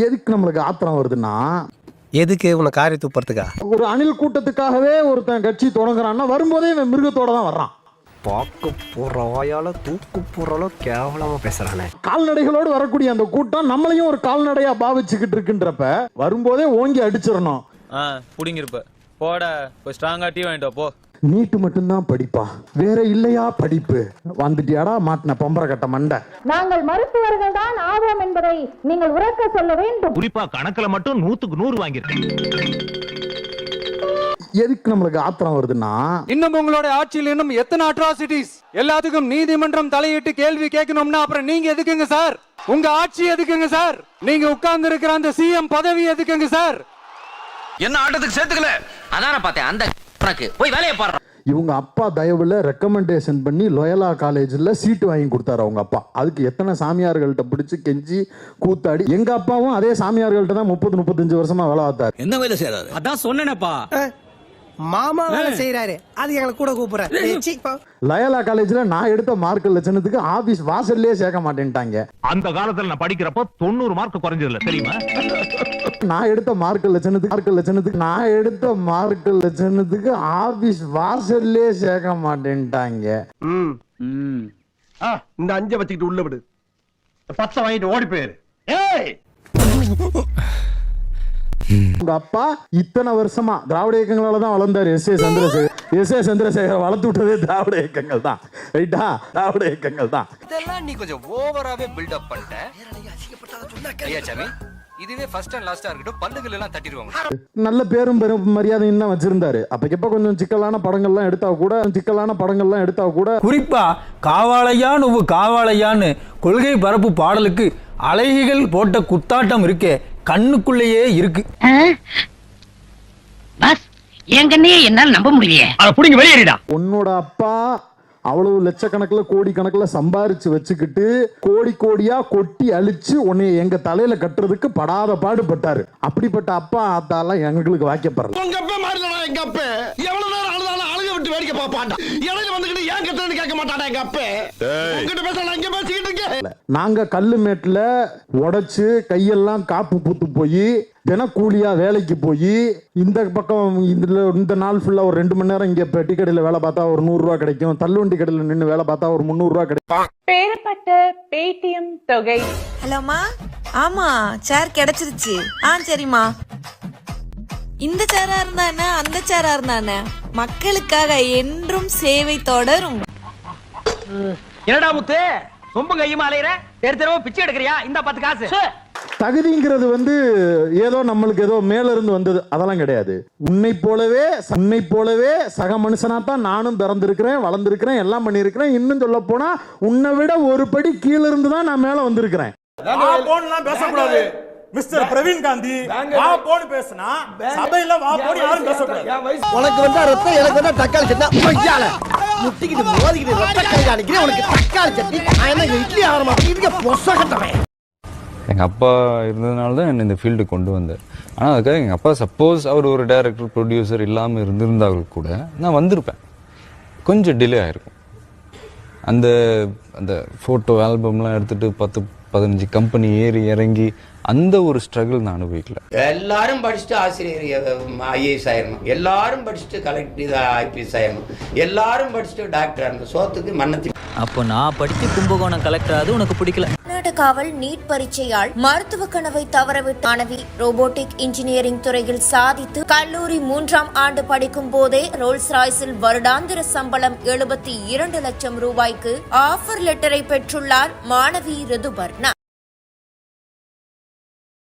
எதுக்கு நம்மளுக்கு ஆத்திரம் வருதுன்னா, எதுக்கு உன காரி துப்புறதுக்கா? ஒரு அணில் கூட்டத்துக்காகவே ஒருத்தன் கட்சி தொடங்குறான்னா வரும்போதே இவன் மிருகத்தோட தான் வர்றான். பாக்க போற வாயால தூக்கு போறாலோ கேவலமா பேசுறானே. கால்நடைகளோடு வரக்கூடிய அந்த கூட்டம் நம்மளையும் ஒரு கால்நடையா பாவிச்சுக்கிட்டு இருக்குன்றப்ப வரும்போதே ஓங்கி அடிச்சிடணும். புடிங்கிருப்ப போட போய் ஸ்ட்ராங்கா டீ வாங்கிட்டு போ. நீட்டு மட்டும்தான் படிப்பா, வேற இல்லையா படிப்பு? வந்துட்டியாடா மாட்டின பொம்பரை கட்ட மண்டை. நாங்கள் மருத்துவர்கள் தான் ஆவோம் என்பதை நீங்கள் உறக்க சொல்ல வேண்டும். குறிப்பா கணக்குல மட்டும் 100க்கு 100 வாங்கியிருக்கேன். எதுக்கு நம்மளுக்கு ஆத்திரம் வருதுன்னா, இன்னும் உங்களோட ஆட்சியில் இன்னும் எத்தனை அட்ராசிட்டிஸ், எல்லாத்துக்கும் நீதிமன்றம் தலையிட்டு கேள்வி கேட்கணும்னா அப்புறம் நீங்க எதுக்குங்க சார்? உங்க ஆட்சி எதுக்குங்க சார்? நீங்க உட்கார்ந்து இருக்கிற அந்த சிஎம் பதவி எதுக்குங்க சார்? என்ன ஆட்டத்துக்கு சேர்த்துக்கல அதான பார்த்தேன். அந்த போய் வேலையை பாரு. இவங்க அப்பா தயவுல ரெக்கமெண்டேஷன் பண்ணி லோயலா காலேஜ்ல சீட்டு வாங்கி கொடுத்தாரு அவங்க அப்பா. அதுக்கு எத்தனை சாமியார்கள்ட்ட பிடிச்சு கெஞ்சி கூத்தாடி, எங்க அப்பாவும் அதே சாமியார்கள்ட்ட தான் 30-35 வருஷமா வேலை பார்த்தாரு. என்ன வேலை செய்யறாரு? அதான் சொன்னேனப்பா, மாமா வேலை செய்யறாரு, அது எங்களை கூட கூப்பிடுற. லயோலா காலேஜ்ல நான் எடுத்த மார்க் லட்சணத்துக்கு ஆபீஸ் வாசல்லே சேர்க்க மாட்டேன்ட்டாங்க. அந்த காலத்துல நான் படிக்கிறப்போ 90 மார்க் குறைஞ்சதுல தெரியுமா? நான் எடுத்த மார்க் லட்சணத்துக்கு ஆபீஸ் வாசல்லே சேர்க்க மாட்டேன்ட்டாங்க. இந்த 5 வச்சுக்கிட்டு உள்ள விடு, 10 வாங்கிட்டு ஓடி போயிரு. உங்க அப்பா இத்தனை வருஷமா திராவிட இயக்கங்களால தான் வளர்ந்தாரு. எஸ் ஏ சந்திரசேகர் வளர்த்து விட்டதே திராவிட இயக்கங்கள் தான். ரைட்டா? திராவிட இயக்கங்கள் தான். இதெல்லாம் நீ கொஞ்சம் ஓவராவே பில்ட் அப் பண்ணிட்ட. ஐயா சாமி, இதுவே ஃபர்ஸ்ட் அண்ட் லாஸ்டா இருக்கட்டும், பல்லுகள் எல்லாம் தட்டிடுவாங்க. நல்ல பேரும் மரியாதையும் தான் வச்சிருந்தாரு. அப்பக்கப்ப கொஞ்சம் சிக்கலான படங்கள்லாம் எடுத்தா கூட குறிப்பா காவாளையா நுவ்வு காவாளையான்னு கொள்கை பரப்பு பாடலுக்கு அழகிகள் போட்ட குத்தாட்டம் இருக்கே கண்ணுக்குள்ளேயே இருக்கு. என்னால் நம்ப முடியலையே. புடிங்க வெளியேறிடா. உன்னோட அப்பா அவ்வளவு லட்சக்கணக்கில் கோடி கணக்கில் சம்பாரிச்சு வச்சுக்கிட்டு கோடியா கொட்டி அழிச்சு உன்னை எங்க தலையில கட்டுறதுக்கு படாத பாடுபட்டாரு. அப்படிப்பட்ட அப்பா ஆத்தாலாம் எங்களுக்கு வாக்கப்படல. உங்க அப்பா மாறலடா. எங்க அப்பா எவ்வளவு நேரம் அழுதாலும் அழுக விட்டு வேடிக்கை பார்ப்பான்டா. இடையில வந்துக்கிட்டு ஏன் கத்துறன்னு கேட்க மாட்டாடா எங்க அப்பா. உங்ககிட்ட பேசலாம், இங்க பேசிக்கிட்டு இருக்கேன். நாங்க கல்லு மேட்டுல உடைச்சு கையெல்லாம் காப்பு பூத்து போய் தினக்கூலியா வேலைக்கு போய் இந்த பக்கம் இந்த நாள் ஃபுல்லா ஒரு 2 மணி நேரம் இங்க பெட்டி கடையில வேலை பார்த்தா ஒரு 100 ரூபாய் கிடைக்கும். தள்ளுவண்டி கடையில நின்று வேலை பார்த்தா ஒரு 300 ரூபாய் கிடைக்கும். பெறப்பட்ட பேடிஎம் தொகை. ஹலோமா, ஆமா சேர் கிடைச்சிருச்சு. சரிம்மா, இந்த சேரா இருந்தா என்ன, அந்த சேரா இருந்தா என்ன, மக்களுக்காக என்றும் சேவை தொடரும். என்னடா முத்து ரொம்ப கையுமா அலையற? தெருவா பிச்சை எடுக்கறியா? இந்த 10 காசு. தகுதிங்கிறது ஏதோ நம்மளுக்கு ஏதோ மேல இருந்து வந்தது அதெல்லாம் கிடையாது. உன்னை போலவே சக மனுஷனா தான் நானும் பிறந்திருக்கிறேன், வளர்ந்திருக்கிறேன், எல்லாம் பண்ணிருக்கிறேன். இன்னும் சொல்ல போனா உன்னை விட ஒரு படி கீழ இருந்து தான் நான் மேல வந்திருக்கிறேன். பேசக்கூடாது மிஸ்டர் பிரவீன் காந்தி. வா போன்னு பேசினா சபையில வா போன்னு யாரும் பேசக்கூடாது. உனக்கு வந்தா ரத்தம், எனக்கு வந்தா தக்காளி சட்னி. ஐயால முட்டிக்கிட்டு மோதிக்கிட்டு ரத்த கை அடிக்கிறேன். உனக்கு தக்காளி சட்னி, நான் என்ன இட்லி ஆரமா இதுக்கு பொசகட்டறேன். எங்கள் அப்பா இருந்ததுனால தான் என்னை இந்த ஃபீல்டு கொண்டு வந்தார். ஆனால் அதுக்காக எங்கள் அப்பா சப்போஸ் அவர் ஒரு டைரக்டர் ப்ரொடியூசர் இல்லாமல் இருந்திருந்தாலும் கூட நான் வந்திருப்பேன். கொஞ்சம் டிலே ஆகிருக்கும். அந்த அந்த ஃபோட்டோ ஆல்பம்லாம் எடுத்துகிட்டு 10-15 கம்பெனி ஏறி இறங்கி அந்த ஒரு ஸ்ட்ரகிள் நான் அனுபவிக்கல. எல்லாரும் படிச்சுட்டு ஆசிரியர் ஐஏஎஸ் ஆயிரணும், எல்லாரும் படிச்சுட்டு கலெக்டர் ஐபிஎஸ் ஆயிரணும், எல்லாரும் படிச்சுட்டு டாக்டர் ஆகணும். சோத்துக்கு மன்னத்தி. அப்போ நான் படிச்சு கும்பகோணம் கலெக்டர் ஆகுது உனக்கு பிடிக்கல. காவல் நீட் பரீட்சையால் மருத்துவ கனவை தவறவிட்ட மாணவி ரோபோட்டிக் இன்ஜினியரிங் துறையில் சாதித்து கல்லூரி 3ஆம் ஆண்டு படிக்கும் போதே ரோல்ஸ் ராய்ஸில் வருடாந்திர சம்பளம் 72 லட்சம் ரூபாய்க்கு ஆஃபர் லெட்டரை பெற்றுள்ளார் மாணவி ரிதுபர்ணா.